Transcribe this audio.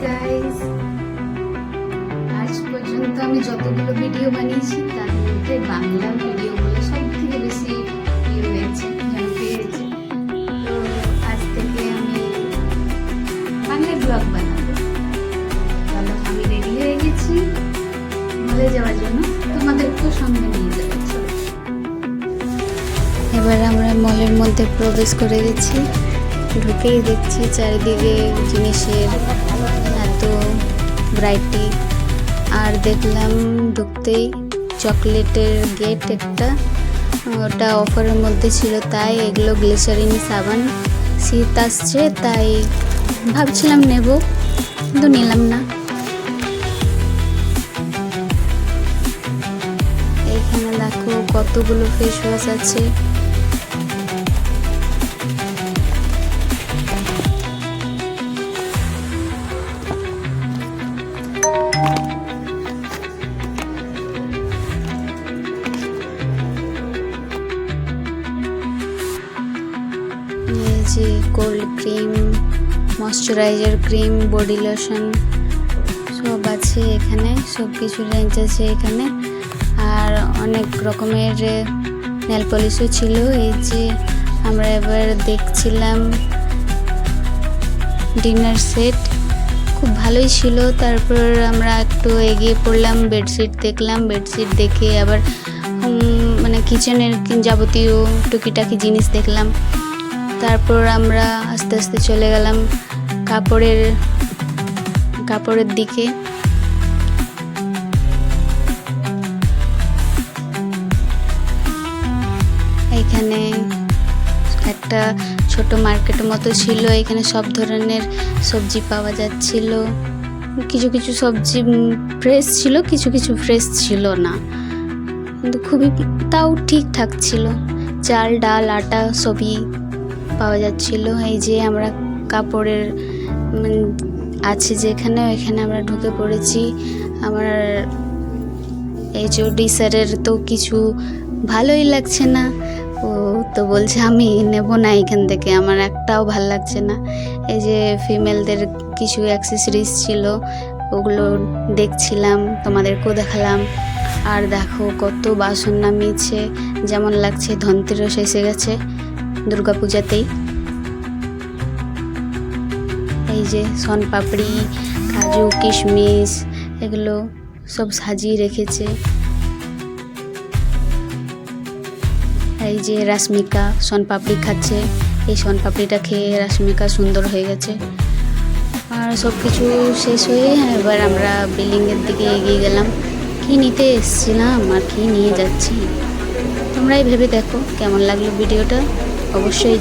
Guys, আজ পর্যন্ত আমি যতগুলো ভিডিও বানিয়েছি তার মধ্যে বাংলা ভিডিওগুলো সব থেকে বেশি ভিউ হয়েছে, জনপ্রিয় হয়েছে। তো আজ থেকে আমি বাংলা ব্লগ বানাবো। তাহলে আমি রেডি হয়ে গেছি মলে যাওয়ার জন্য, তোমাদেরকেও সঙ্গে নিয়ে যাবো। এবার আমরা মলের মধ্যে প্রবেশ করে গেছি। ঢুকেই দেখছি চারিদিকে জিনিসের এত ভ্যারাইটি। আর দেখলাম ঢুকতেই চকলেটের গেট একটা, ওটা অফারের মধ্যে ছিল, তাই এগুলো গ্লিসারিন সাবান। শীত আসছে তাই ভাবছিলাম নেব, কিন্তু নিলাম না। এইখানে দেখো কতগুলো ফেস ওয়াশ আছে। যে cold cream, moisturiser cream, body lotion সব আছে এখানে, সব কিছু রেঞ্জ আছে এখানে। আর অনেক রকমের নেল পলিশও ছিল। এই যে আমরা এবার দেখছিলাম ডিনার সেট, খুব ভালোই ছিল। তারপর আমরা একটু এগিয়ে পড়লাম, বেডশিট দেখলাম। বেডশিট দেখে আবার মানে কিচেনের যাবতীয় টুকিটাকি জিনিস দেখলাম। তারপর আমরা আস্তে আস্তে চলে গেলাম কাপড়ের দিকে। এখানে একটা ছোট মার্কেটের মতো ছিল, এখানে সব ধরনের সবজি পাওয়া যাচ্ছিল। কিছু কিছু সবজি ফ্রেশ ছিল, কিছু কিছু ফ্রেশ ছিল না, কিন্তু খুবই তাও ঠিকঠাক ছিল। চাল, ডাল, আটা সবই পাওয়া যাচ্ছিল। এই যে আমরা কাপড়ের আছে যেখানে, ওইখানে আমরা ঢুকে পড়েছি। আমার এই যে ডিসারের তো কিছু ভালোই লাগছে না, ও তো বলছে আমি নেব না এখান থেকে, আমার একটাও ভাল লাগছে না। এই যে ফিমেলদের কিছু অ্যাক্সেসরিজ ছিল, ওগুলো দেখছিলাম, তোমাদেরকেও দেখালাম। আর দেখো কত বাসন নামিয়েছে, যেমন লাগছে ধনতেরাস এসে গেছে দুর্গাপূজাতেই। এই যে সোনপাপড়ি, কাজু, কিশমিশ এগুলো সব সাজিয়ে রেখেছে। এই যে রাশমিকা সোনপাপড়ি খাচ্ছে, এই সোনপাপড়িটা খেয়ে রাশমিকা সুন্দর হয়ে গেছে। আর সব কিছু শেষ হয়ে এবার আমরা বিল্ডিংয়ের দিকে এগিয়ে গেলাম। কি নিতে এসেছিলাম আর কি নিয়ে যাচ্ছি, তোমরাই ভেবে দেখো কেমন লাগলো ভিডিওটা, অবশ্যই।